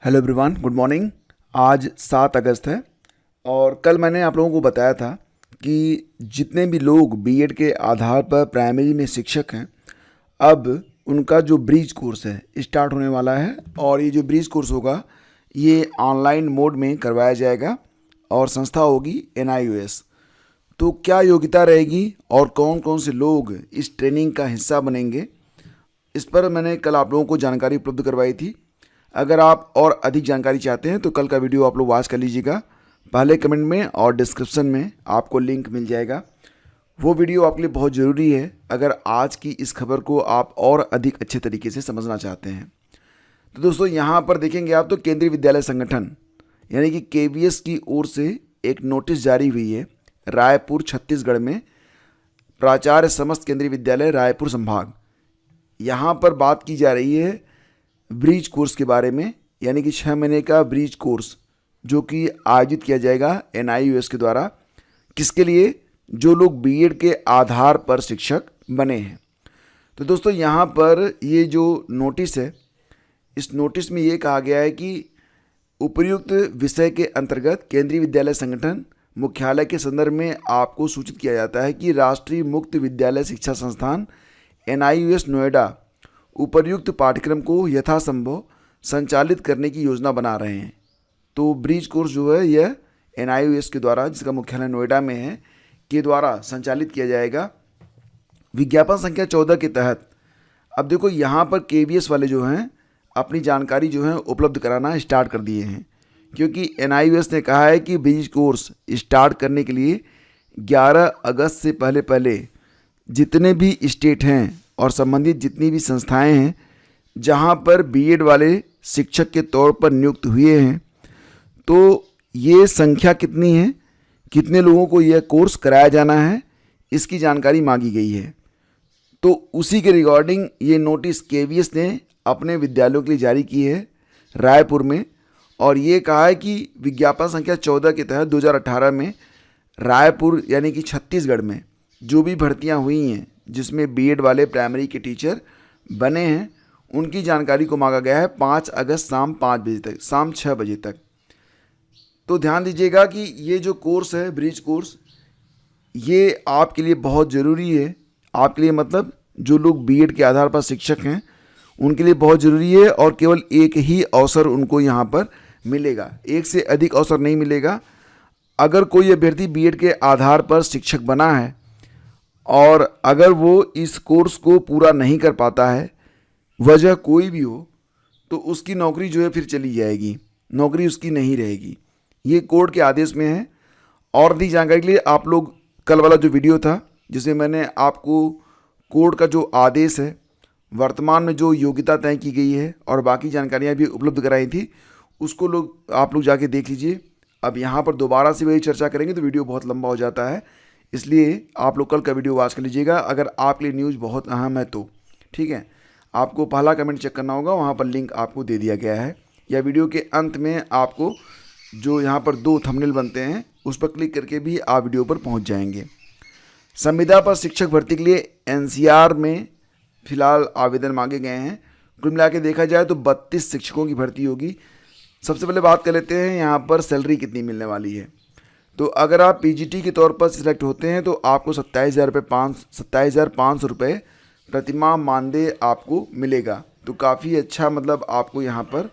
Hello everyone, good morning. आज 7 अगस्त है और कल मैंने आप लोगों को बताया था कि जितने भी लोग बीएड के आधार पर प्राइमरी में शिक्षक हैं, अब उनका जो ब्रिज कोर्स है स्टार्ट होने वाला है। और ये जो ब्रिज कोर्स होगा ये ऑनलाइन मोड में करवाया जाएगा और संस्था होगी NIOS। तो क्या योग्यता रहेगी और कौन कौन से लोग इस ट्रेनिंग का हिस्सा बनेंगे, इस पर मैंने कल आप लोगों को जानकारी उपलब्ध करवाई थी। अगर आप और अधिक जानकारी चाहते हैं तो कल का वीडियो आप लोग वॉच कर लीजिएगा। पहले कमेंट में और डिस्क्रिप्शन में आपको लिंक मिल जाएगा। वो वीडियो आपके लिए बहुत ज़रूरी है अगर आज की इस खबर को आप और अधिक अच्छे तरीके से समझना चाहते हैं। तो दोस्तों, यहाँ पर देखेंगे आप तो केंद्रीय विद्यालय संगठन यानी कि KVS की ओर से एक नोटिस जारी हुई है रायपुर छत्तीसगढ़ में, प्राचार्य समस्त केंद्रीय विद्यालय रायपुर संभाग। यहाँ पर बात की जा रही है ब्रिज कोर्स के बारे में, यानी कि 6 महीने का ब्रिज कोर्स जो कि आयोजित किया जाएगा NIOS के द्वारा। किसके लिए? जो लोग बीएड के आधार पर शिक्षक बने हैं। तो दोस्तों, यहाँ पर ये जो नोटिस है, इस नोटिस में ये कहा गया है कि उपर्युक्त विषय के अंतर्गत केंद्रीय विद्यालय संगठन मुख्यालय के संदर्भ में आपको सूचित किया जाता है कि राष्ट्रीय मुक्त विद्यालय शिक्षा संस्थान NIOS नोएडा उपर्युक्त पाठ्यक्रम को यथासंभव संचालित करने की योजना बना रहे हैं। तो ब्रिज कोर्स जो है यह NIOS के द्वारा, जिसका मुख्यालय नोएडा में है, के द्वारा संचालित किया जाएगा। विज्ञापन संख्या 14 के तहत अब देखो यहाँ पर KVS वाले जो हैं अपनी जानकारी जो है उपलब्ध कराना स्टार्ट कर दिए हैं, क्योंकि NIOS ने कहा है कि ब्रिज कोर्स स्टार्ट करने के लिए 11 अगस्त से पहले जितने भी स्टेट हैं और संबंधित जितनी भी संस्थाएं हैं जहां पर बीएड वाले शिक्षक के तौर पर नियुक्त हुए हैं, तो ये संख्या कितनी है, कितने लोगों को यह कोर्स कराया जाना है, इसकी जानकारी मांगी गई है। तो उसी के रिगार्डिंग ये नोटिस KVS ने अपने विद्यालयों के लिए जारी की है रायपुर में, और ये कहा है कि विज्ञापन संख्या 14 के तहत 2018 में रायपुर यानी कि छत्तीसगढ़ में जो भी भर्तियां हुई हैं जिसमें बीएड वाले प्राइमरी के टीचर बने हैं, उनकी जानकारी को मांगा गया है 5 अगस्त शाम 5 बजे तक, शाम 6 बजे तक। तो ध्यान दीजिएगा कि ये जो कोर्स है ब्रिज कोर्स, ये आपके लिए बहुत ज़रूरी है। आपके लिए मतलब जो लोग बीएड के आधार पर शिक्षक हैं उनके लिए बहुत ज़रूरी है, और केवल एक ही अवसर उनको यहाँ पर मिलेगा, एक से अधिक अवसर नहीं मिलेगा। अगर कोई अभ्यर्थी बीएड के आधार पर शिक्षक बना है और अगर वो इस कोर्स को पूरा नहीं कर पाता है, वजह कोई भी हो, तो उसकी नौकरी जो है फिर चली जाएगी, नौकरी उसकी नहीं रहेगी। ये कोर्ट के आदेश में है। और अधिक जानकारी के लिए आप लोग कल वाला जो वीडियो था जिसमें मैंने आपको कोर्ट का जो आदेश है, वर्तमान में जो योग्यता तय की गई है और बाकी जानकारियाँ भी उपलब्ध कराई थी, उसको आप लोग जाके देख लीजिए। अब यहाँ पर दोबारा से वही चर्चा करेंगे तो वीडियो बहुत लंबा हो जाता है, इसलिए आप लोग कल का वीडियो वॉच कर लीजिएगा अगर आपके लिए न्यूज़ बहुत अहम है तो। ठीक है, आपको पहला कमेंट चेक करना होगा, वहाँ पर लिंक आपको दे दिया गया है, या वीडियो के अंत में आपको जो यहाँ पर 2 थंबनेल बनते हैं उस पर क्लिक करके भी आप वीडियो पर पहुँच जाएंगे। संविदा पर शिक्षक भर्ती के लिए NCR में फिलहाल आवेदन मांगे गए हैं। कुल मिला के देखा जाए तो 32 शिक्षकों की भर्ती होगी। सबसे पहले बात कर लेते हैं यहाँ पर सैलरी कितनी मिलने वाली है। तो अगर आप PGT के तौर पर सिलेक्ट होते हैं तो आपको 27,500 रुपये प्रतिमाह मानदेय आपको मिलेगा। तो काफ़ी अच्छा, मतलब आपको यहाँ पर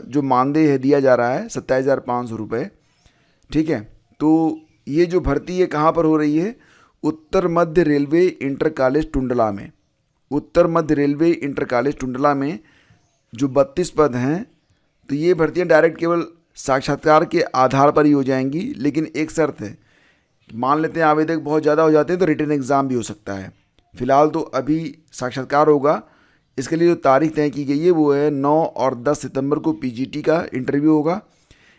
जो मानदेय है दिया जा रहा है 27,500 रुपये। ठीक है, तो ये जो भर्ती है कहाँ पर हो रही है? उत्तर मध्य रेलवे इंटर कॉलेज टुंडला में। उत्तर मध्य रेलवे इंटर कॉलेज टुंडला में जो 32 पद हैं, तो ये भर्तियाँ डायरेक्ट केवल साक्षात्कार के आधार पर ही हो जाएंगी, लेकिन एक शर्त है, मान लेते हैं आवेदक बहुत ज़्यादा हो जाते हैं तो रिटन एग्ज़ाम भी हो सकता है। फिलहाल तो अभी साक्षात्कार होगा। इसके लिए जो तारीख तय की गई है वो है 9 और 10 सितंबर को PGT का इंटरव्यू होगा,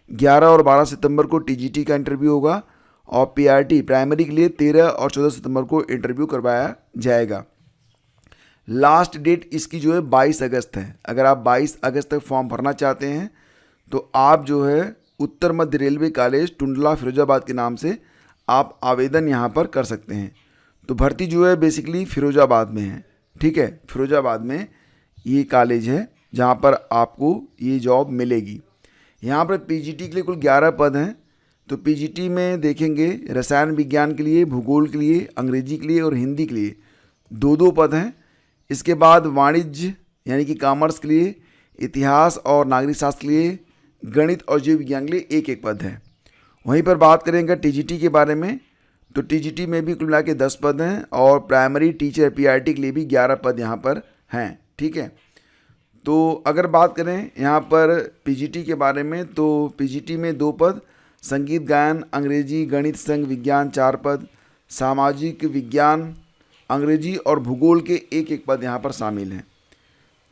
11 और 12 सितंबर को TGT का इंटरव्यू होगा, और PRT प्राइमरी के लिए 13 और 14 सितंबर को इंटरव्यू करवाया जाएगा। लास्ट डेट इसकी जो है 22 अगस्त है। अगर आप 22 अगस्त तक फॉर्म भरना चाहते हैं तो आप जो है उत्तर मध्य रेलवे कॉलेज टुंडला फिरोजाबाद के नाम से आप आवेदन यहाँ पर कर सकते हैं। तो भर्ती जो है बेसिकली फिरोजाबाद में है। ठीक है, फिरोजाबाद में ये कॉलेज है जहाँ पर आपको ये जॉब मिलेगी। यहाँ पर पीजीटी के लिए कुल 11 पद हैं। तो पीजीटी में देखेंगे रसायन विज्ञान के लिए, भूगोल के लिए, अंग्रेजी के लिए और हिंदी के लिए 2-2 पद हैं। इसके बाद वाणिज्य यानी कि कॉमर्स के लिए, इतिहास और नागरिक शास्त्र के लिए, गणित और जीव विज्ञान के लिए 1-1 पद है। वहीं पर बात करेंगे टीजीटी के बारे में, तो टीजीटी में भी कुल मिला के 10 पद हैं और प्राइमरी टीचर पीआरटी के लिए भी 11 पद यहाँ पर हैं। ठीक है, तो अगर बात करें यहाँ पर पीजीटी के बारे में, तो पीजीटी में 2 पद, संगीत गायन, अंग्रेजी, गणित, संघ विज्ञान 4 पद, सामाजिक विज्ञान, अंग्रेजी और भूगोल के 1-1 पद यहाँ पर शामिल हैं।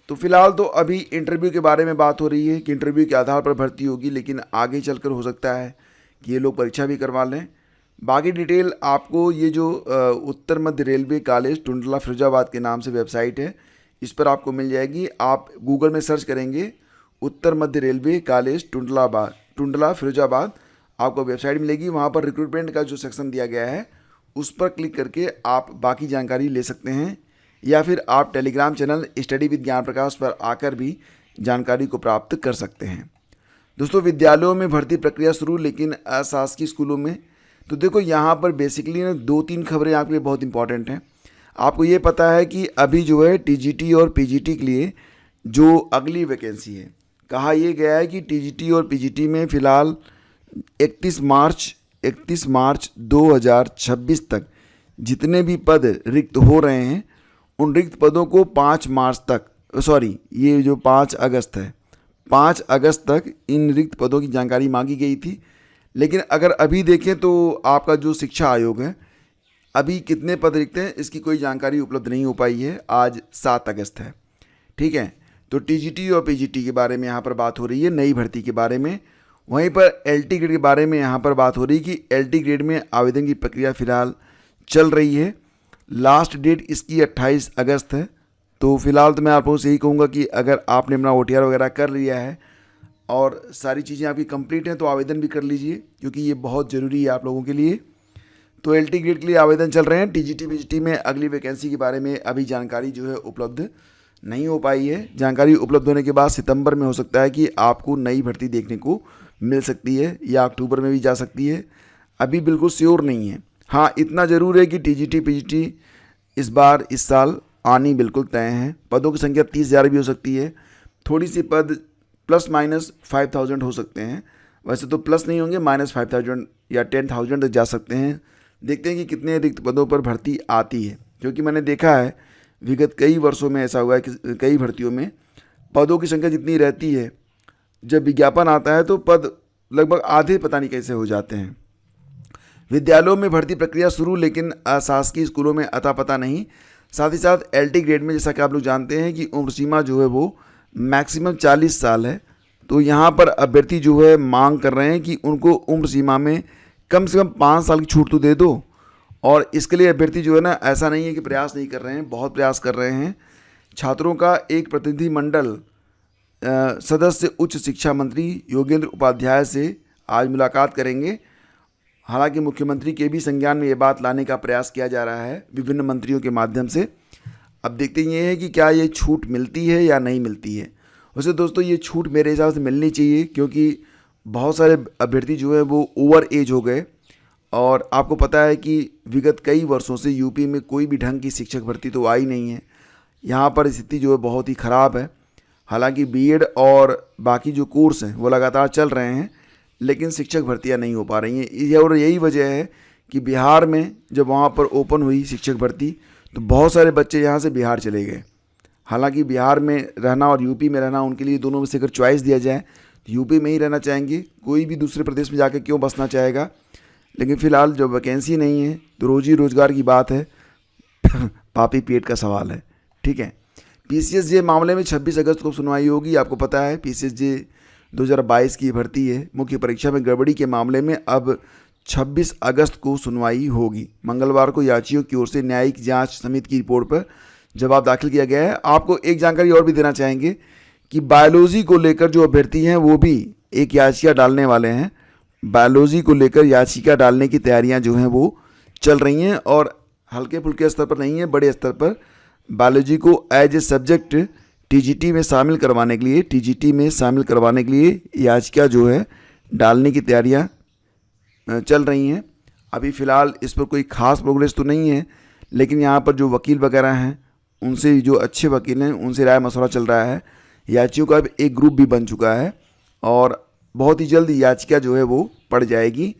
तो फिलहाल तो अभी इंटरव्यू के बारे में बात हो रही है कि इंटरव्यू के आधार पर भर्ती होगी, लेकिन आगे चलकर हो सकता है कि ये लोग परीक्षा भी करवा लें। बाकी डिटेल आपको ये जो उत्तर मध्य रेलवे कॉलेज टुंडला फिरोजाबाद के नाम से वेबसाइट है, इस पर आपको मिल जाएगी। आप गूगल में सर्च करेंगे उत्तर मध्य रेलवे कॉलेज टुंडला फिरोजाबाद, आपको वेबसाइट मिलेगी। वहाँ पर रिक्रूटमेंट का जो सेक्शन दिया गया है उस पर क्लिक करके आप बाकी जानकारी ले सकते हैं, या फिर आप टेलीग्राम चैनल स्टडी विद ज्ञान प्रकाश पर आकर भी जानकारी को प्राप्त कर सकते हैं। दोस्तों, विद्यालयों में भर्ती प्रक्रिया शुरू, लेकिन अशासकीय स्कूलों में, तो देखो यहाँ पर बेसिकली ना 2-3 खबरें आपके लिए बहुत इंपॉर्टेंट हैं। आपको ये पता है कि अभी जो है टीजीटी और पीजीटी के लिए जो अगली वैकेंसी है, कहा यह गया है कि टीजीटी और पीजीटी में फ़िलहाल 31 मार्च 2026 तक जितने भी पद रिक्त हो रहे हैं, उन रिक्त पदों को 5 मार्च तक, ये जो 5 अगस्त है, 5 अगस्त तक इन रिक्त पदों की जानकारी मांगी गई थी। लेकिन अगर अभी देखें तो आपका जो शिक्षा आयोग है, अभी कितने पद रिक्त हैं इसकी कोई जानकारी उपलब्ध नहीं हो पाई है। आज 7 अगस्त है। ठीक है, तो टीजीटी और पीजीटी के बारे में यहाँ पर बात हो रही है, नई भर्ती के बारे में। वहीं पर एलटी ग्रेड के बारे में यहाँ पर बात हो रही है कि एलटी ग्रेड में आवेदन की प्रक्रिया फ़िलहाल चल रही है। लास्ट डेट इसकी 28 अगस्त है। तो फिलहाल तो मैं आप लोगों से यही कहूँगा कि अगर आपने अपना OTR वगैरह कर लिया है और सारी चीज़ें आपकी कंप्लीट हैं तो आवेदन भी कर लीजिए, क्योंकि ये बहुत ज़रूरी है आप लोगों के लिए। तो एलटी ग्रेड के लिए आवेदन चल रहे हैं। टीजीटी पीजीटी में अगली वैकेंसी के बारे में अभी जानकारी जो है उपलब्ध नहीं हो पाई है। जानकारी उपलब्ध होने के बाद सितंबर में हो सकता है कि आपको नई भर्ती देखने को मिल सकती है, या अक्टूबर में भी जा सकती है। अभी बिल्कुल श्योर नहीं है। हाँ, इतना ज़रूर है कि टीजीटी पीजीटी इस साल आनी बिल्कुल तय है। पदों की संख्या 30,000 भी हो सकती है। थोड़ी सी पद ±5,000 हो सकते हैं। वैसे तो प्लस नहीं होंगे, -5,000 या 10,000 तक जा सकते हैं। देखते हैं कि कितने रिक्त पदों पर भर्ती आती है, क्योंकि मैंने देखा है विगत कई वर्षों में ऐसा हुआ है कि कई भर्तियों में पदों की संख्या जितनी रहती है, जब विज्ञापन आता है तो पद लगभग आधे पता नहीं कैसे हो जाते हैं। विद्यालयों में भर्ती प्रक्रिया शुरू, लेकिन अशासकीय स्कूलों में अता पता नहीं। साथ ही साथ एलटी ग्रेड में जैसा कि आप लोग जानते हैं कि उम्र सीमा जो है वो मैक्सिमम 40 साल है। तो यहाँ पर अभ्यर्थी जो है मांग कर रहे हैं कि उनको उम्र सीमा में कम से कम 5 साल की छूट तो दे दो। और इसके लिए अभ्यर्थी जो है ना, ऐसा नहीं है कि प्रयास नहीं कर रहे हैं, बहुत प्रयास कर रहे हैं। छात्रों का एक प्रतिनिधिमंडल सदस्य उच्च शिक्षा मंत्री योगेंद्र उपाध्याय से आज मुलाकात करेंगे। हालांकि मुख्यमंत्री के भी संज्ञान में ये बात लाने का प्रयास किया जा रहा है विभिन्न मंत्रियों के माध्यम से। अब देखते ये हैं कि क्या ये छूट मिलती है या नहीं मिलती है। वैसे दोस्तों, ये छूट मेरे हिसाब से मिलनी चाहिए, क्योंकि बहुत सारे अभ्यर्थी जो है वो ओवर एज हो गए। और आपको पता है कि विगत कई वर्षों से यूपी में कोई भी ढंग की शिक्षक भर्ती तो आई नहीं है। यहाँ पर स्थिति जो है बहुत ही ख़राब है। हालांकि बीएड और बाकी जो कोर्स हैं वो लगातार चल रहे हैं, लेकिन शिक्षक भर्तियाँ नहीं हो पा रही हैं। और यही वजह है कि बिहार में जब वहाँ पर ओपन हुई शिक्षक भर्ती, तो बहुत सारे बच्चे यहाँ से बिहार चले गए। हालांकि बिहार में रहना और यूपी में रहना, उनके लिए दोनों में से अगर चॉइस दिया जाए तो यूपी में ही रहना चाहेंगे। कोई भी दूसरे प्रदेश में जाकर क्यों बसना चाहेगा। लेकिन फ़िलहाल जब वैकेंसी नहीं है तो रोजी रोज़गार की बात है, पापी पेट का सवाल है। ठीक है, पीसीएसजे मामले में 26 अगस्त को सुनवाई होगी। आपको पता है पीसीएसजे 2022 की भर्ती है। मुख्य परीक्षा में गड़बड़ी के मामले में अब 26 अगस्त को सुनवाई होगी। मंगलवार को याचियों की ओर से न्यायिक जांच समिति की रिपोर्ट पर जवाब दाखिल किया गया है। आपको एक जानकारी और भी देना चाहेंगे कि बायोलॉजी को लेकर जो अभ्यर्थी हैं वो भी एक याचिका डालने वाले हैं। बायोलॉजी को लेकर याचिका डालने की तैयारियां जो हैं वो चल रही हैं, और हल्के फुल्के स्तर पर नहीं है, बड़े स्तर पर बायोलॉजी को एज ए सब्जेक्ट टीजीटी में शामिल करवाने के लिए याचिका जो है डालने की तैयारियां चल रही हैं। अभी फ़िलहाल इस पर कोई ख़ास प्रोग्रेस तो नहीं है, लेकिन यहाँ पर जो वकील वगैरह हैं उनसे, जो अच्छे वकील हैं उनसे राय मशवरा चल रहा है। याचिकाओं का एक ग्रुप भी बन चुका है और बहुत ही जल्द याचिका जो है वो पड़ जाएगी।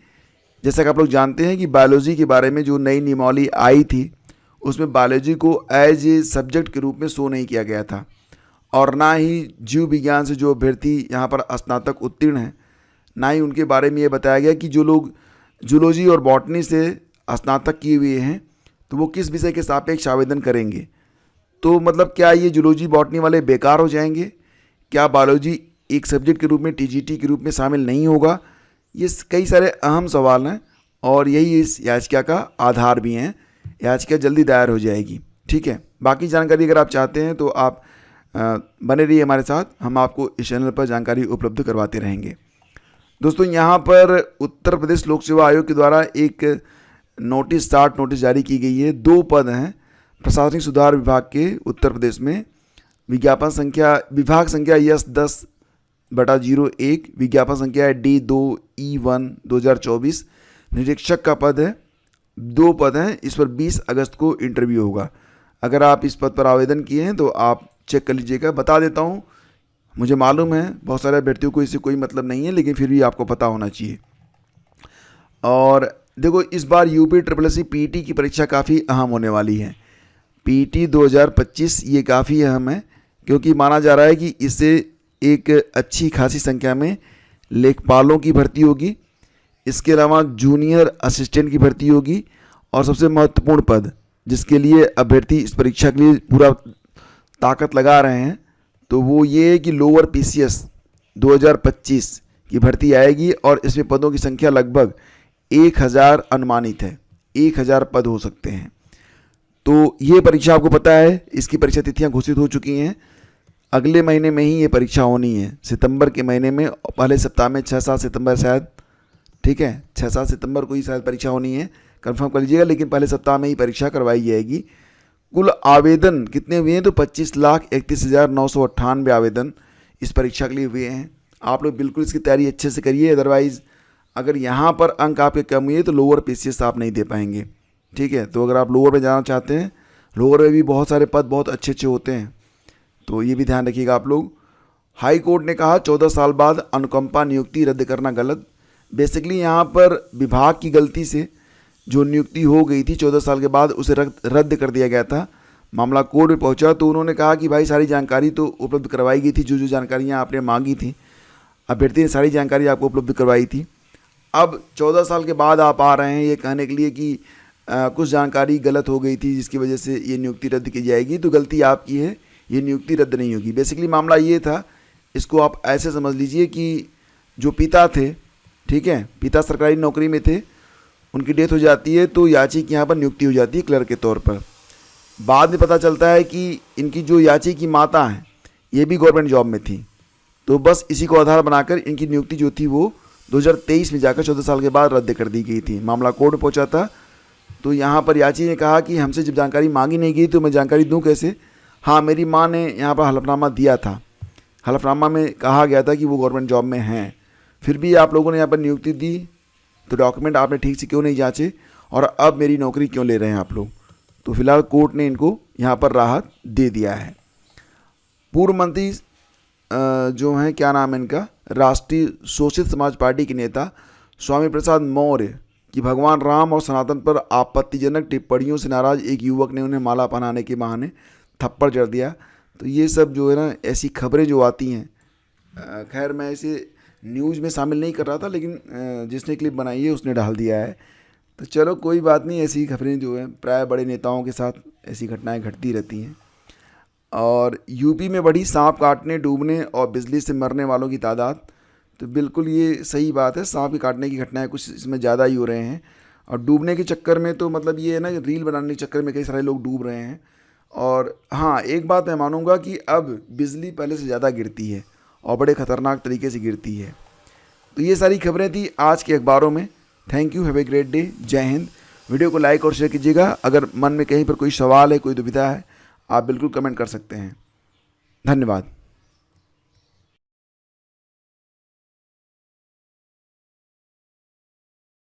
जैसा कि आप लोग जानते हैं कि बायोलॉजी के बारे में जो नई नियमावली आई थी उसमें बायोलॉजी को एज ए सब्जेक्ट के रूप में शो नहीं किया गया था, और ना ही जीव विज्ञान से जो अभ्यर्थी यहाँ पर स्नातक उत्तीर्ण हैं, ना ही उनके बारे में ये बताया गया कि जो लोग जूलॉजी और बॉटनी से स्नातक किए हुए हैं तो वो किस विषय के सापेक्ष आवेदन करेंगे। तो मतलब क्या ये जूलॉजी बॉटनी वाले बेकार हो जाएंगे? क्या बायोलॉजी एक सब्जेक्ट के रूप में टीजीटी के रूप में शामिल नहीं होगा? ये कई सारे अहम सवाल हैं और यही इस याचिका का आधार भी हैं। याचिका जल्दी दायर हो जाएगी। ठीक है, बाकी जानकारी अगर आप चाहते हैं तो आप बने रहिए हमारे साथ, हम आपको इस चैनल पर जानकारी उपलब्ध करवाते रहेंगे। दोस्तों, यहाँ पर उत्तर प्रदेश लोक सेवा आयोग के द्वारा एक नोटिस जारी की गई है। 2 पद हैं प्रशासनिक सुधार विभाग के उत्तर प्रदेश में। विभाग संख्या यस10/01, विज्ञापन संख्या है D2E1 2024। निरीक्षक का पद है। 2 पद हैं, इस पर 20 अगस्त को इंटरव्यू होगा। अगर आप इस पद पर आवेदन किए हैं तो आप चेक कर लीजिएगा। बता देता हूँ, मुझे मालूम है बहुत सारे अभ्यर्थियों को इससे कोई मतलब नहीं है, लेकिन फिर भी आपको पता होना चाहिए। और देखो, इस बार यूपी SSC पीटी की परीक्षा काफ़ी अहम होने वाली है। पीटी 2025 ये काफ़ी अहम है, क्योंकि माना जा रहा है कि इससे एक अच्छी खासी संख्या में लेखपालों की भर्ती होगी। इसके अलावा जूनियर असिस्टेंट की भर्ती होगी, और सबसे महत्वपूर्ण पद जिसके लिए अभ्यर्थी इस परीक्षा के लिए पूरा ताकत लगा रहे हैं, तो वो ये है कि लोअर PCS 2025 की भर्ती आएगी, और इसमें पदों की संख्या लगभग 1000 अनुमानित है। 1000 पद हो सकते हैं। तो ये परीक्षा आपको पता है, इसकी परीक्षा तिथियां घोषित हो चुकी हैं। अगले महीने में ही ये परीक्षा होनी है, सितंबर के महीने में, पहले सप्ताह में 6-7 सितंबर शायद। ठीक है, 6-7 सितंबर को ही शायद परीक्षा होनी है, कंफर्म कर लीजिएगा, लेकिन पहले सप्ताह में ही परीक्षा करवाई जाएगी। कुल आवेदन कितने हुए हैं? तो 25,31,998 आवेदन इस परीक्षा के लिए हुए हैं। आप लोग बिल्कुल इसकी तैयारी अच्छे से करिए, अदरवाइज़ अगर यहाँ पर अंक आपके कम हुए तो लोअर PCS आप नहीं दे पाएंगे। ठीक है, तो अगर आप लोअर में जाना चाहते हैं, लोअर में भी बहुत सारे पद बहुत अच्छे अच्छे होते हैं, तो ये भी ध्यान रखिएगा आप लोग। हाई कोर्ट ने कहा 14 साल बाद अनुकंपा नियुक्ति रद्द करना गलत। बेसिकली यहाँ पर विभाग की गलती से जो नियुक्ति हो गई थी 14 साल के बाद, उसे रद्द कर दिया गया था। मामला कोर्ट में पहुंचा तो उन्होंने कहा कि भाई सारी जानकारी तो उपलब्ध करवाई गई थी, जो जो जानकारियाँ आपने मांगी थी, अभ्यर्थी ने सारी जानकारी आपको उपलब्ध करवाई थी। अब 14 साल के बाद आप आ रहे हैं ये कहने के लिए कि कुछ जानकारी गलत हो गई थी जिसकी वजह से ये नियुक्ति रद्द की जाएगी। तो गलती आपकी है, ये नियुक्ति रद्द नहीं होगी। बेसिकली मामला ये था, इसको आप ऐसे समझ लीजिए कि जो पिता थे, ठीक है, पिता सरकारी नौकरी में थे, उनकी डेथ हो जाती है तो याची की यहाँ पर नियुक्ति हो जाती है क्लर्क के तौर पर। बाद में पता चलता है कि इनकी जो याची की माता हैं ये भी गवर्नमेंट जॉब में थी, तो बस इसी को आधार बनाकर इनकी नियुक्ति जो थी वो 2023 में जाकर 14 साल के बाद रद्द कर दी गई थी। मामला कोर्ट में पहुंचा था, तो यहाँ पर याची ने कहा कि हमसे जब जानकारी मांगी नहीं गई तो मैं जानकारी दूं कैसे। हाँ, मेरी माँ ने यहाँ पर हलफनामा दिया था, हलफनामा में कहा गया था कि वो गवर्नमेंट जॉब में हैं, फिर भी आप लोगों ने यहाँ पर नियुक्ति दी, तो डॉक्यूमेंट आपने ठीक से क्यों नहीं जांचे, और अब मेरी नौकरी क्यों ले रहे हैं आप लोग। तो फिलहाल कोर्ट ने इनको यहाँ पर राहत दे दिया है। पूर्व मंत्री जो हैं, क्या नाम है इनका, राष्ट्रीय शोषित समाज पार्टी के नेता स्वामी प्रसाद मौर्य की भगवान राम और सनातन पर आपत्तिजनक टिप्पणियों से नाराज एक युवक ने उन्हें माला पहनाने के बहाने थप्पड़ जड़ दिया। तो ये सब जो है ना, ऐसी खबरें जो आती हैं, खैर मैं इसे न्यूज़ में शामिल नहीं कर रहा था, लेकिन जिसने क्लिप बनाई है उसने डाल दिया है। तो चलो कोई बात नहीं, ऐसी खबरें जो है प्राय बड़े नेताओं के साथ ऐसी घटनाएं घटती रहती हैं। और यूपी में बढ़ी सांप काटने, डूबने और बिजली से मरने वालों की तादाद। तो बिल्कुल ये सही बात है, सांप के काटने की घटनाएं कुछ इसमें ज़्यादा ही हो रहे हैं, और डूबने के चक्कर में तो मतलब ये है ना, रील बनाने के चक्कर में कई सारे लोग डूब रहे हैं। और हाँ, एक बात मैं मानूंगा कि अब बिजली पहले से ज़्यादा गिरती है और बड़े ख़तरनाक तरीके से गिरती है। तो ये सारी खबरें थी आज के अखबारों में। Thank you, have a great day, जय हिंद। वीडियो को लाइक और शेयर कीजिएगा। अगर मन में कहीं पर कोई सवाल है, कोई दुविधा है, आप बिल्कुल कमेंट कर सकते हैं। धन्यवाद।